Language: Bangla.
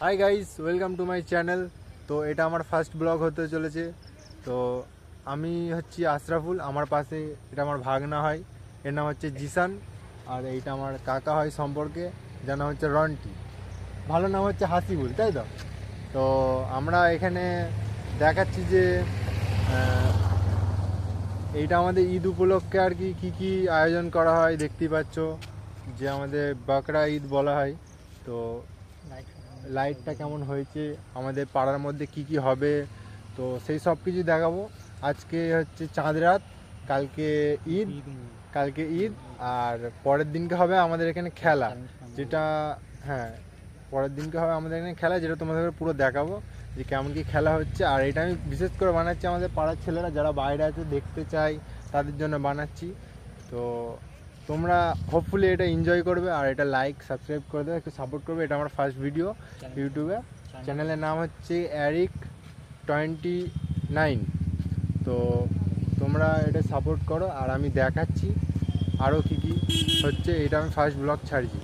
Hi guys, welcome to my channel. তো এটা আমার ফার্স্ট ব্লগ হতে চলেছে। তো আমি হচ্ছি আশরাফুল, আমার পাশে এটা আমার ভাগনা হয়, এর নাম হচ্ছে জিসান। আর এইটা আমার কাকা হয় সম্পর্কে, যার নাম হচ্ছে রন্টি, ভালো নাম হচ্ছে হাসিবুল, তাই তো। তো আমরা এখানে দেখাচ্ছি যে এইটা আমাদের ঈদ উপলক্ষে আর কি কী কী আয়োজন করা হয় দেখতেই পাচ্ছ, যে আমাদের বাকরা ঈদ বলা হয়। তো লাইটটা কেমন হয়েছে, আমাদের পাড়ার মধ্যে কি কি হবে, তো সেই সব কিছু দেখাবো। আজকে হচ্ছে চাঁদ রাত, কালকে ঈদ, কালকে ঈদ। আর পরের দিনকে হবে আমাদের এখানে খেলা, যেটা, হ্যাঁ, পরের দিনকে হবে আমাদের এখানে খেলা, যেটা তোমাদের পুরো দেখাবো যে কেমন কি খেলা হচ্ছে। আর এটা আমি বিশেষ করে বানাচ্ছি আমাদের পাড়ার ছেলেরা যারা বাইরে আছে দেখতে চাই, তাদের জন্য বানাচ্ছি। তো তোমরা হোপফুলি এটা এনজয় করবে, আর এটা লাইক সাবস্ক্রাইব করে দেবে, একটু সাপোর্ট করবে। এটা আমার ফার্স্ট ভিডিও ইউটিউবে। চ্যানেলের নাম হচ্ছে Eric29। তো তোমরা এটা সাপোর্ট করো, আর আমি দেখাচ্ছি আরও কী কী হচ্ছে। এটা আমি ফার্স্ট ব্লগ ছাড়ছি।